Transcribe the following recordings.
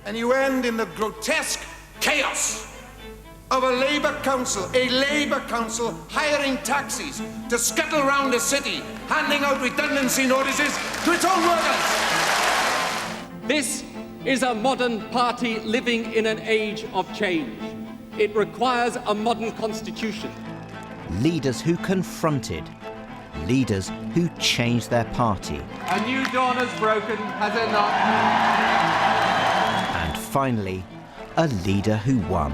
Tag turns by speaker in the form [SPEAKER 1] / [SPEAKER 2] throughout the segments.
[SPEAKER 1] And you end in the grotesque chaos of a Labour council hiring taxis to scuttle around the city, handing out redundancy notices to its own workers.
[SPEAKER 2] This is a modern party living in an age of change. It requires a modern constitution.
[SPEAKER 3] Leaders who confronted, leaders who changed their party.
[SPEAKER 2] A new dawn has broken, has it not?
[SPEAKER 3] And finally, a leader who won.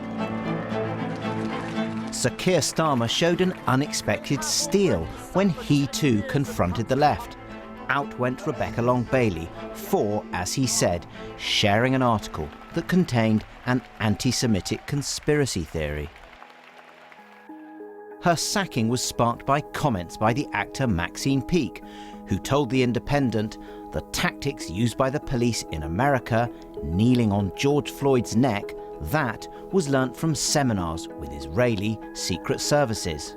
[SPEAKER 3] Sir Keir Starmer showed an unexpected steel when he too confronted the left. Out went Rebecca Long-Bailey for, as he said, sharing an article that contained an anti-Semitic conspiracy theory. Her sacking was sparked by comments by the actor Maxine Peake, who told The Independent the tactics used by the police in America, kneeling on George Floyd's neck, that was learnt from seminars with Israeli secret services.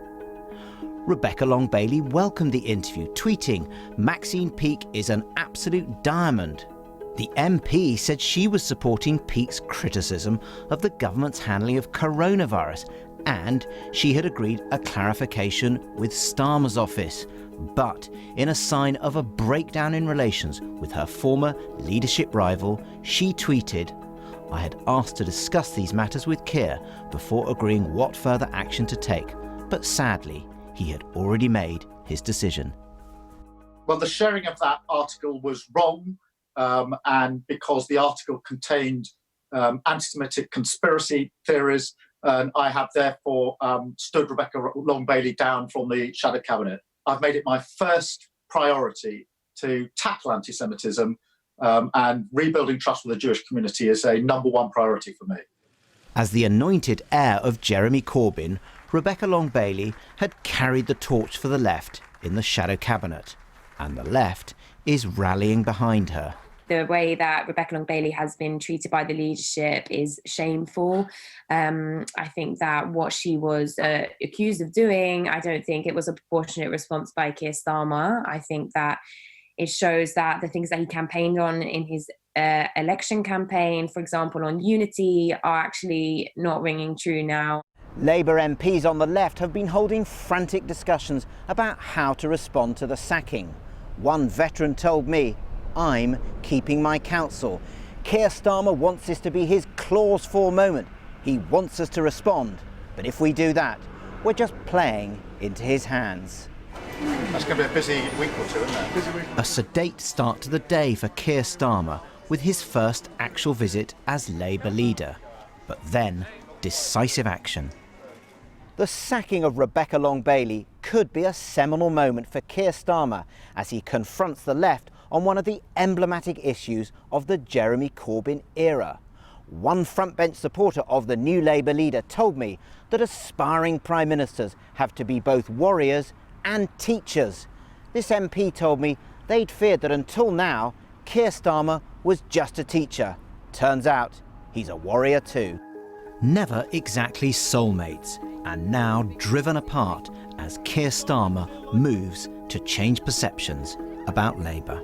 [SPEAKER 3] Rebecca Long-Bailey welcomed the interview, tweeting, "Maxine Peake is an absolute diamond." The MP said she was supporting Peake's criticism of the government's handling of coronavirus, and she had agreed a clarification with Starmer's office. But in a sign of a breakdown in relations with her former leadership rival, she tweeted, "I had asked to discuss these matters with Keir before agreeing what further action to take, but sadly, he had already made his decision."
[SPEAKER 4] Well, the sharing of that article was wrong, and because the article contained anti-Semitic conspiracy theories, and I have therefore stood Rebecca Long-Bailey down from the shadow cabinet. I've made it my first priority to tackle anti-Semitism, and rebuilding trust with the Jewish community is a #1 priority for me.
[SPEAKER 3] As the anointed heir of Jeremy Corbyn, Rebecca Long-Bailey had carried the torch for the left in the shadow cabinet, and the left is rallying behind her.
[SPEAKER 5] The way that Rebecca Long-Bailey has been treated by the leadership is shameful. I think that what she was accused of doing, I don't think it was a proportionate response by Keir Starmer. I think that it shows that the things that he campaigned on in his election campaign, for example, on unity, are actually not ringing true now.
[SPEAKER 3] Labour MPs on the left have been holding frantic discussions about how to respond to the sacking. One veteran told me, "I'm keeping my counsel. Keir Starmer wants this to be his clause 4 moment. He wants us to respond. But if we do that, we're just playing into his hands."
[SPEAKER 4] That's going to be a busy week or two, isn't it? Busy week.
[SPEAKER 3] A sedate start to the day for Keir Starmer with his first actual visit as Labour leader. But then, decisive action. The sacking of Rebecca Long-Bailey could be a seminal moment for Keir Starmer as he confronts the left on one of the emblematic issues of the Jeremy Corbyn era. One frontbench supporter of the new Labour leader told me that aspiring prime ministers have to be both warriors and teachers. This MP told me they'd feared that until now, Keir Starmer was just a teacher. Turns out, he's a warrior too. Never exactly soulmates, and now driven apart as Keir Starmer moves to change perceptions about Labour.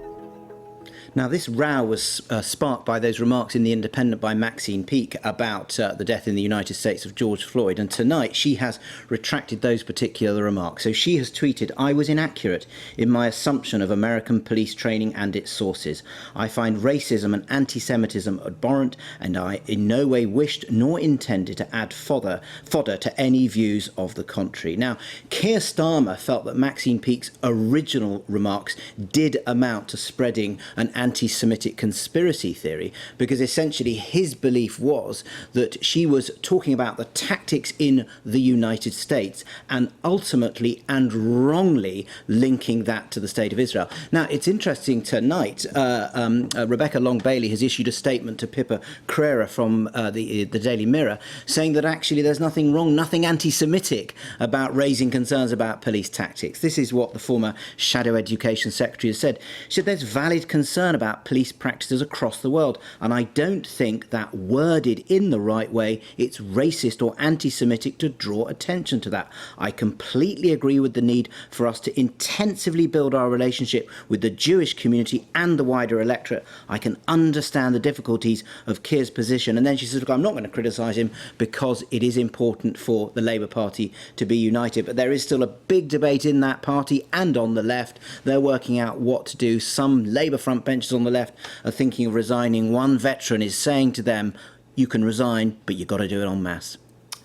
[SPEAKER 3] Now, this row was sparked by those remarks in The Independent by Maxine Peake about the death in the United States of George Floyd. And tonight she has retracted those particular remarks. So she has tweeted, "I was inaccurate in my assumption of American police training and its sources. I find racism and anti-Semitism abhorrent, and I in no way wished nor intended to add fodder to any views of the contrary." Now, Keir Starmer felt that Maxine Peake's original remarks did amount to spreading an anti-Semitic conspiracy theory, because essentially his belief was that she was talking about the tactics in the United States and ultimately and wrongly linking that to the State of Israel. Now, it's interesting tonight, Rebecca Long-Bailey has issued a statement to Pippa Crerar from the Daily Mirror saying that actually there's nothing wrong, nothing anti-Semitic about raising concerns about police tactics. This is what the former Shadow Education Secretary has said. She said there's valid concern about police practices across the world. And I don't think that worded in the right way, it's racist or anti-Semitic to draw attention to that. I completely agree with the need for us to intensively build our relationship with the Jewish community and the wider electorate. I can understand the difficulties of Keir's position. And then she says, look, I'm not going to criticise him because it is important for the Labour Party to be united. But there is still a big debate in that party and on the left. They're working out what to do. Some Labour front benches on the left are thinking of resigning. One veteran is saying to them, you can resign, but you've got to do it en masse.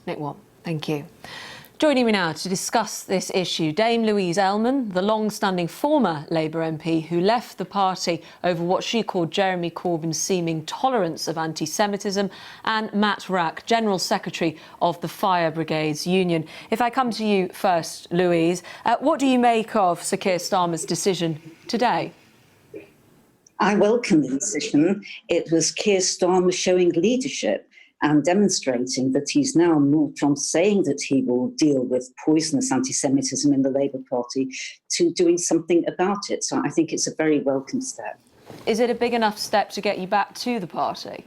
[SPEAKER 6] Nick Watt, thank you. Joining me now to discuss this issue, Dame Louise Ellman, the long-standing former Labour MP who left the party over what she called Jeremy Corbyn's seeming tolerance of anti-Semitism, and Matt Wrack, General Secretary of the Fire Brigades Union. If I come to you first, Louise, what do you make of Sir Keir Starmer's decision today?
[SPEAKER 7] I welcome the decision. It was Keir Starmer showing leadership and demonstrating that he's now moved from saying that he will deal with poisonous anti-Semitism in the Labour Party to doing something about it. So I think it's a very welcome step.
[SPEAKER 6] Is it a big enough step to get you back to the party?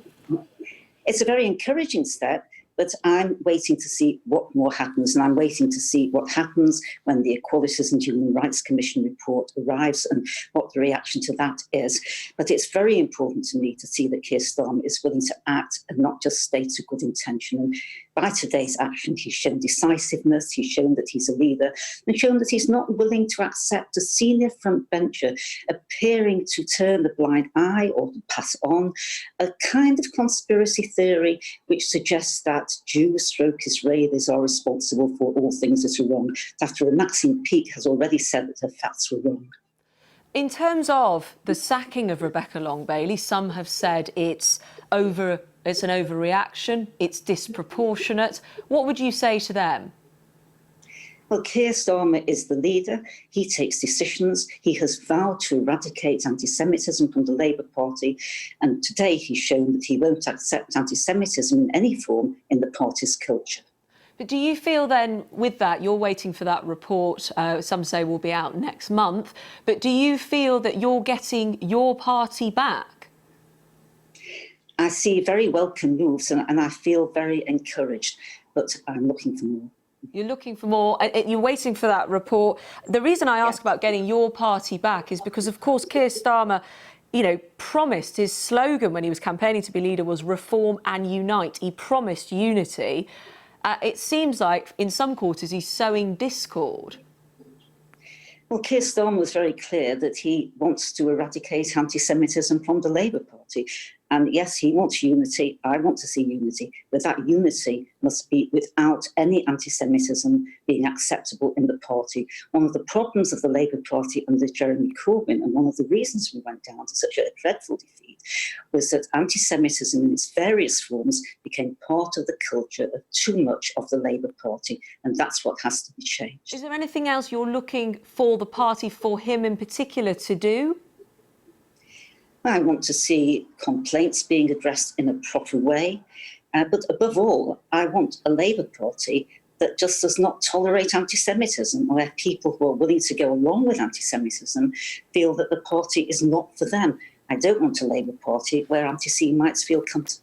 [SPEAKER 7] It's a very encouraging step, but I'm waiting to see what more happens, and I'm waiting to see what happens when the Equalities and Human Rights Commission report arrives and what the reaction to that is. But it's very important to me to see that Keir Starmer is willing to act and not just state a good intention. And by today's action, he's shown decisiveness, he's shown that he's a leader, and shown that he's not willing to accept a senior frontbencher appearing to turn the blind eye or to pass on a kind of conspiracy theory which suggests that Jews/Israelis are responsible for all things that are wrong, after Maxine Peake has already said that her facts were wrong.
[SPEAKER 6] In terms of the sacking of Rebecca Long-Bailey, some have said it's an overreaction, it's disproportionate. What would you say to them?
[SPEAKER 7] Well, Keir Starmer is the leader. He takes decisions. He has vowed to eradicate anti-Semitism from the Labour Party. And today he's shown that he won't accept anti-Semitism in any form in the party's culture.
[SPEAKER 6] But do you feel then, with that, you're waiting for that report, some say will be out next month, but do you feel that you're getting your party back?
[SPEAKER 7] I see very welcome moves and I feel very encouraged, but I'm looking for more.
[SPEAKER 6] You're looking for more, you're waiting for that report. The reason I ask about getting your party back is because, of course, Keir Starmer, promised, his slogan when he was campaigning to be leader was reform and unite. He promised unity. It seems like in some quarters he's sowing discord.
[SPEAKER 7] Well, Keir Starmer was very clear that he wants to eradicate anti-Semitism from the Labour Party. And yes, he wants unity. I want to see unity, but that unity must be without any anti-Semitism being acceptable in the party. One of the problems of the Labour Party under Jeremy Corbyn, and one of the reasons we went down to such a dreadful defeat, was that anti-Semitism in its various forms became part of the culture of too much of the Labour Party, and that's what has to be changed.
[SPEAKER 6] Is there anything else you're looking for the party, for him in particular, to do?
[SPEAKER 7] I want to see complaints being addressed in a proper way. But above all, I want a Labour Party that just does not tolerate anti-Semitism, where people who are willing to go along with anti-Semitism feel that the party is not for them. I don't want a Labour Party where anti-Semites feel comfortable.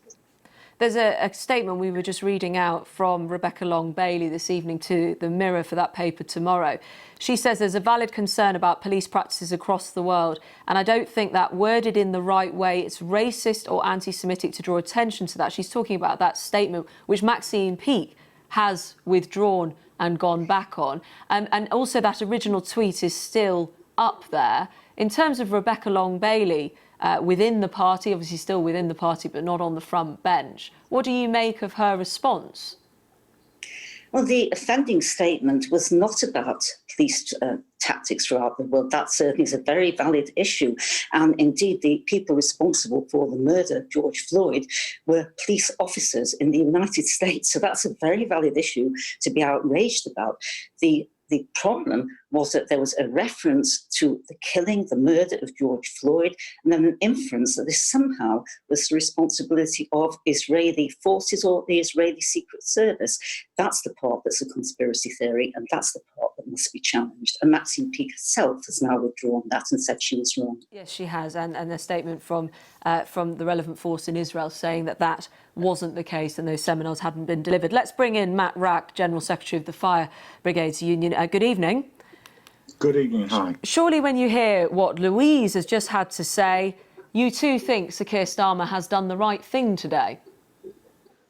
[SPEAKER 6] There's a statement we were just reading out from Rebecca Long-Bailey this evening to the Mirror for that paper tomorrow. She says there's a valid concern about police practices across the world, and I don't think that worded in the right way, it's racist or anti-Semitic to draw attention to that. She's talking about that statement, which Maxine Peake has withdrawn and gone back on. And also that original tweet is still up there. In terms of Rebecca Long-Bailey, within the party, obviously still within the party, but not on the front bench. What do you make of her response?
[SPEAKER 7] Well, the offending statement was not about police tactics throughout the world. That certainly is a very valid issue. And indeed, the people responsible for the murder of George Floyd were police officers in the United States. So that's a very valid issue to be outraged about. The problem was that there was a reference to the killing, the murder of George Floyd, and then an inference that this somehow was the responsibility of Israeli forces or the Israeli Secret Service. That's the part that's a conspiracy theory, and that's the part that must be challenged. And Maxine Peake herself has now withdrawn that and said she was wrong.
[SPEAKER 6] Yes, she has, and a statement from the relevant force in Israel saying that that wasn't the case and those seminars hadn't been delivered. Let's bring in Matt Wrack, General Secretary of the Fire Brigades Union. Good evening.
[SPEAKER 8] Good evening, hi.
[SPEAKER 6] Surely when you hear what Louise has just had to say, you too think Sir Keir Starmer has done the right thing today?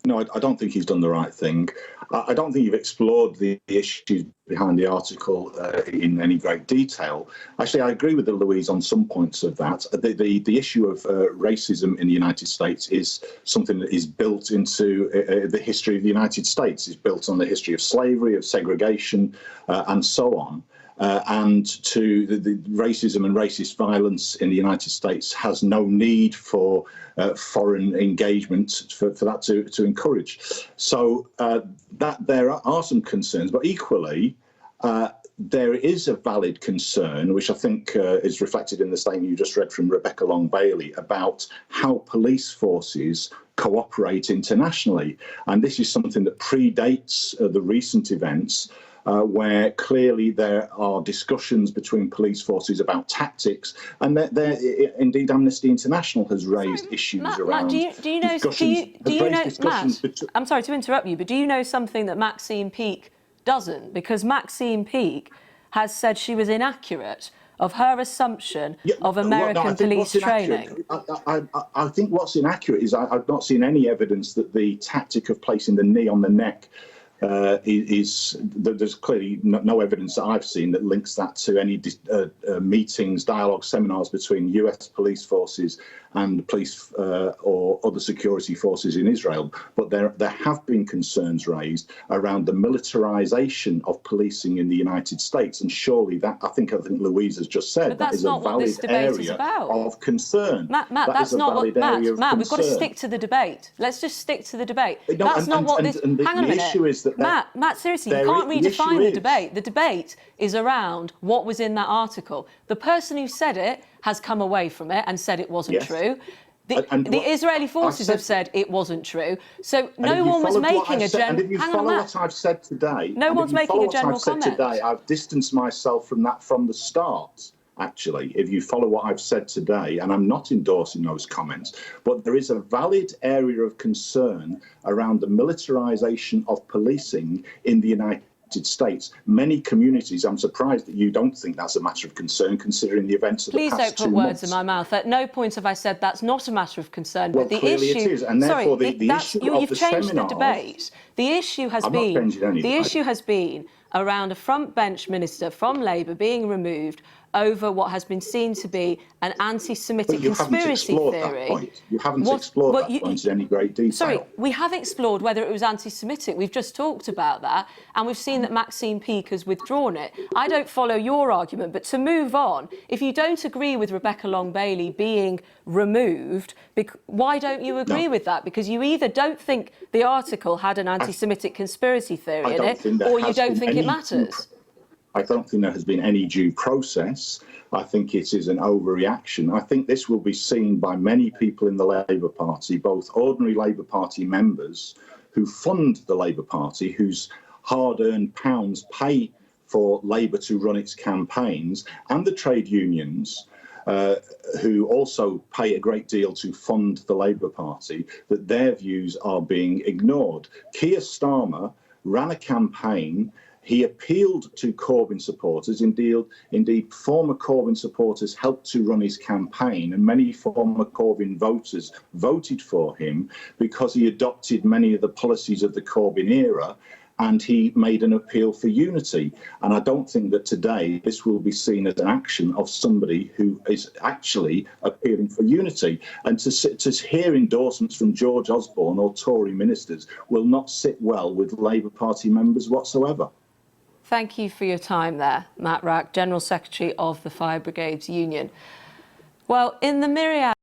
[SPEAKER 8] No, I don't think he's done the right thing. I don't think you've explored the issues behind the article in any great detail. Actually, I agree with Louise on some points of that. The issue of racism in the United States is something that is built into the history of the United States. It's built on the history of slavery, of segregation, and so on. And to the racism and racist violence in the United States has no need for foreign engagement for that to encourage. So that there are some concerns, but equally there is a valid concern, which I think is reflected in the statement you just read from Rebecca Long Bailey, about how police forces cooperate internationally. And this is something that predates the recent events, where clearly there are discussions between police forces about tactics, and indeed Amnesty International has raised issues around.
[SPEAKER 6] Matt, do you know? Matt, I'm sorry to interrupt you, but do you know something that Maxine Peake doesn't? Because Maxine Peake has said she was inaccurate of her assumption of American police training.
[SPEAKER 8] I think what's inaccurate is I've not seen any evidence that the tactic of placing the knee on the neck there's clearly no evidence that I've seen that links that to any meetings, dialogue, seminars between US police forces and police or other security forces in Israel. But there have been concerns raised around the militarization of policing in the United States. And surely that, I think Louise has just said, that is a valid area of concern.
[SPEAKER 6] Matt, that's not what, Matt, we've got to stick to the debate. Let's just stick to the debate. That's not what this, hang on a minute.
[SPEAKER 8] Issue is that
[SPEAKER 6] Matt, seriously, you can't redefine the debate. The debate is around what was in that article. The person who said it has come away from it and said it wasn't true. The Israeli forces have said it wasn't true. So no one was making a general...
[SPEAKER 8] And if you follow what I've said today...
[SPEAKER 6] No one's making a general comment.
[SPEAKER 8] I've distanced myself from that from the start. Actually, if you follow what I've said today, and I'm not endorsing those comments, but there is a valid area of concern around the militarization of policing in the United States. Many communities, I'm surprised that you don't think that's a matter of concern, considering the events of the past 2 months.
[SPEAKER 6] Please don't put words in my mouth. At no point have I said that's not a matter of concern.
[SPEAKER 8] Well,
[SPEAKER 6] but the
[SPEAKER 8] clearly
[SPEAKER 6] issue,
[SPEAKER 8] it is, and therefore the issue of
[SPEAKER 6] you've
[SPEAKER 8] the
[SPEAKER 6] changed
[SPEAKER 8] seminars,
[SPEAKER 6] the debate. The issue has been around a front bench minister from Labour being removed over what has been seen to be an anti-Semitic conspiracy theory.
[SPEAKER 8] You haven't explored that point in any great detail.
[SPEAKER 6] Sorry, we have explored whether it was anti-Semitic. We've just talked about that, and we've seen that Maxine Peake has withdrawn it. I don't follow your argument, but to move on, if you don't agree with Rebecca Long Bailey being removed, why don't you agree with that? Because you either don't think the article had an anti-Semitic conspiracy theory in it, or you don't think it matters.
[SPEAKER 8] I don't think there has been any due process. I think it is an overreaction. I think this will be seen by many people in the Labour Party, both ordinary Labour Party members who fund the Labour Party, whose hard-earned pounds pay for Labour to run its campaigns, and the trade unions, who also pay a great deal to fund the Labour Party, that their views are being ignored. Keir Starmer ran a campaign. He appealed to Corbyn supporters. Indeed, former Corbyn supporters helped to run his campaign, and many former Corbyn voters voted for him because he adopted many of the policies of the Corbyn era, and he made an appeal for unity. And I don't think that today this will be seen as an action of somebody who is actually appealing for unity. And to hear endorsements from George Osborne or Tory ministers will not sit well with Labour Party members whatsoever.
[SPEAKER 6] Thank you for your time there, Matt Wrack, General Secretary of the Fire Brigades Union. Well, in the myriad